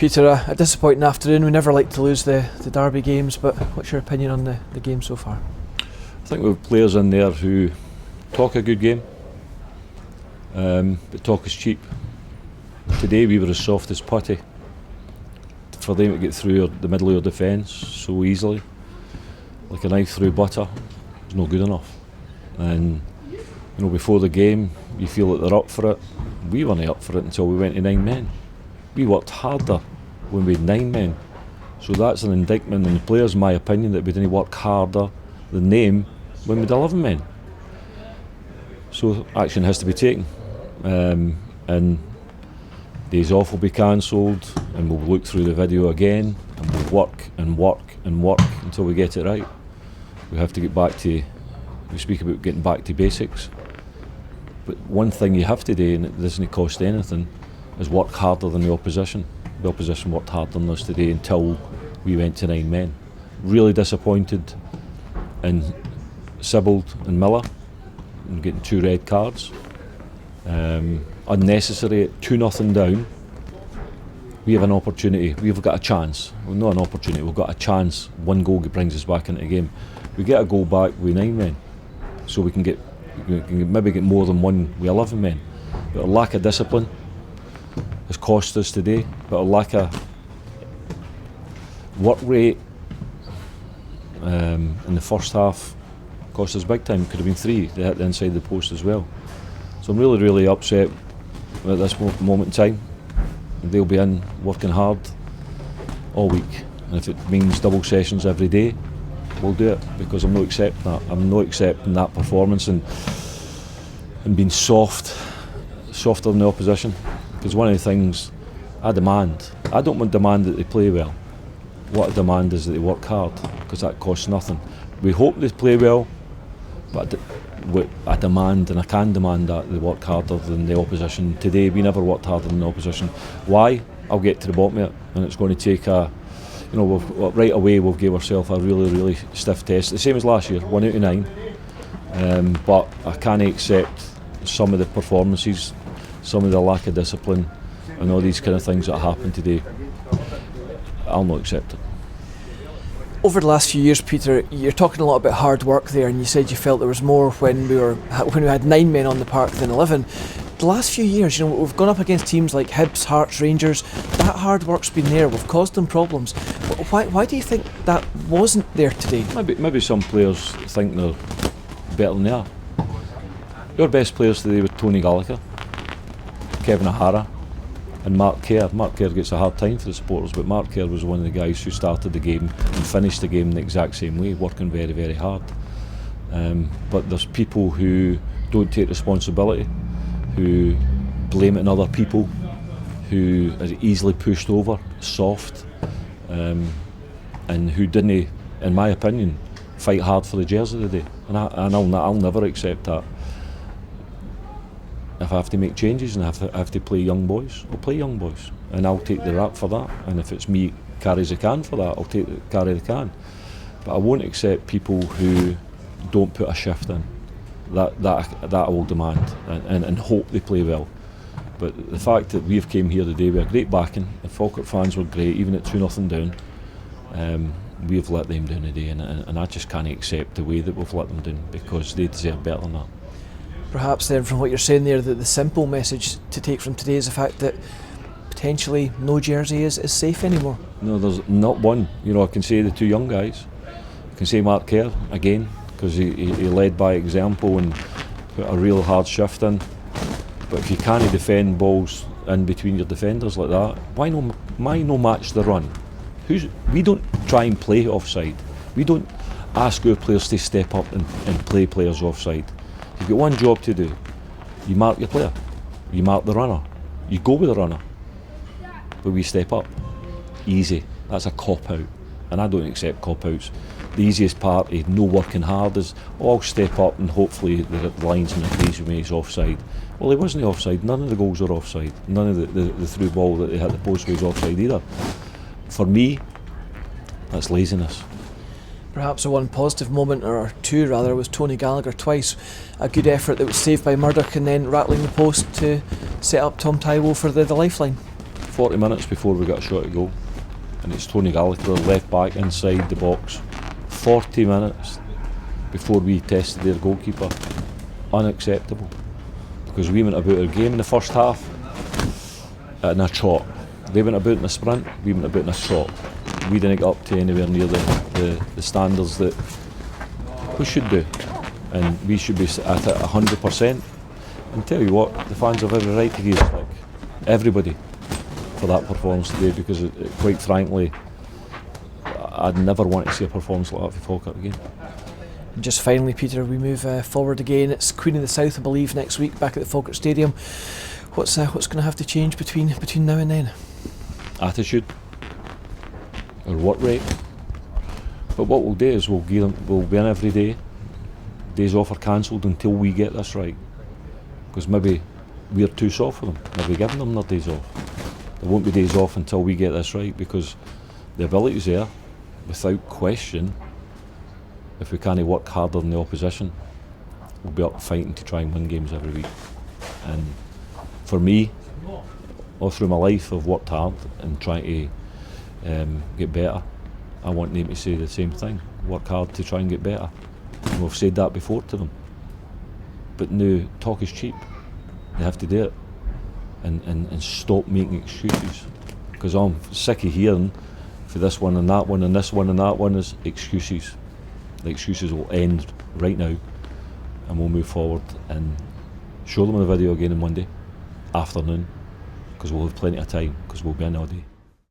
Peter, a disappointing afternoon. We never like to lose the derby games, but what's your opinion on the game so far? I think we have players in there who talk a good game, but talk is cheap. Today we were as soft as putty. For them to get through the middle of your defence so easily, like a knife through butter, is not good enough. And before the game, you feel that they're up for it. We weren't up for it until we went to 9 men. We worked harder when we had 9 men. So that's an indictment on the players, in my opinion, that we didn't work harder than them when we had 11 men. So action has to be taken. And days off will be cancelled, and we'll look through the video again, and we'll work and work and work until we get it right. We have to get back to, we speak about getting back to basics. But one thing you have to do, and it doesn't cost anything, is work harder than the opposition. The opposition worked harder than us today until we went to 9 men. Really disappointed in Sibbald and Miller and getting 2 red cards. Unnecessary at 2-0 down. We have an opportunity, we've got a chance. Well, not an opportunity, we've got a chance. 1 goal brings us back into the game. We get a goal back with 9 men, so we can maybe get more than 1 with 11 men. But our lack of discipline has cost us today, but our lack of work rate in the first half cost us big time. Could have been 3, they hit the inside of the post as well. So I'm really upset at this moment in time. They'll be in working hard all week, and if it means double sessions every day, we'll do it, because I'm not accepting that. I'm not accepting that performance and being softer than the opposition. Because one of the things I demand, I don't demand that they play well. What I demand is that they work hard, because that costs nothing. We hope they play well, but I demand, and I can demand, that they work harder than the opposition. Today we never worked harder than the opposition. Why? I'll get to the bottom of it, and it's going to take right away we've gave ourselves a really stiff test. The same as last year, 1 out of 9. But I can't accept some of the performances, some of the lack of discipline, and all these kind of things that happened today. I'll not accept it. Over the last few years, Peter, you're talking a lot about hard work there, and you said you felt there was more when we had 9 men on the park than 11. The last few years, we've gone up against teams like Hibs, Hearts, Rangers. That hard work's been there. We've caused them problems. Why do you think that wasn't there today? Maybe some players think they're better than they are. Your best players today were Tony Gallagher, Kevin O'Hara, and Mark Kerr. Mark Kerr gets a hard time for the supporters, but Mark Kerr was one of the guys who started the game and finished the game in the exact same way, working very hard. But there's people who don't take responsibility, who blame it on other people, who are easily pushed over, soft, and who didn't, in my opinion, fight hard for the jersey today. And I'll never accept that. If I have to make changes and I have to play young boys, I'll play young boys, and I'll take the rap for that. And if it's me carries the can for that, I'll carry the can. But I won't accept people who don't put a shift in. That I will demand, and hope they play well. But the fact that we've came here today with a great backing, the Falkirk fans were great, even at 2-0 down. We've let them down today, and I just can't accept the way that we've let them down, because they deserve better than that. Perhaps then, from what you're saying there, that the simple message to take from today is the fact that potentially no jersey is safe anymore. No, there's not one. I can say the 2 young guys. I can say Mark Kerr again, because he led by example and put a real hard shift in. But if you can't defend balls in between your defenders like that, why no match the run? We don't try and play offside. We don't ask our players to step up and play players offside. You've got one job to do. You mark your player. You mark the runner. You go with the runner. But we step up. Easy. That's a cop-out. And I don't accept cop-outs. The easiest part of no working hard is, I'll step up and hopefully the lines and agrees with me is offside. Well, he wasn't offside. None of the goals were offside. None of the through ball that they hit the post was offside either. For me, that's laziness. Perhaps a one positive moment, or 2 rather, was Tony Gallagher twice. A good effort that was saved by Murdoch, and then rattling the post to set up Tom Taiwo for the lifeline. 40 minutes before we got a shot at goal, and it's Tony Gallagher, left back inside the box. 40 minutes before we tested their goalkeeper. Unacceptable. Because we went about our game in the first half in a trot. They went about in a sprint, we went about in a trot. We didn't get up to anywhere near the standards that we should do. And we should be at it 100%. And tell you what, the fans have every right to give us, like, everybody, for that performance today, because quite frankly, I'd never want to see a performance like that for Falkirk again. Just finally, Peter, we move forward again. It's Queen of the South, I believe, next week back at the Falkirk Stadium. What's going to have to change between now and then? Attitude, our work rate. But what we'll do is we'll be in every day. Days off are cancelled until we get this right. Because maybe we're too soft for them. Maybe giving them their days off. There won't be days off until we get this right, because the ability's there, without question. If we can't work harder than the opposition, we'll be up fighting to try and win games every week. And for me, all through my life, I've worked hard and trying to get better. I want them to say the same thing. Work hard to try and get better. And we've said that before to them. But now, talk is cheap. They have to do it. And stop making excuses. Because I'm sick of hearing for this one and that one and this one and that one is excuses. The excuses will end right now, and we'll move forward and show them the video again on Monday afternoon, because we'll have plenty of time, because we'll be in all day.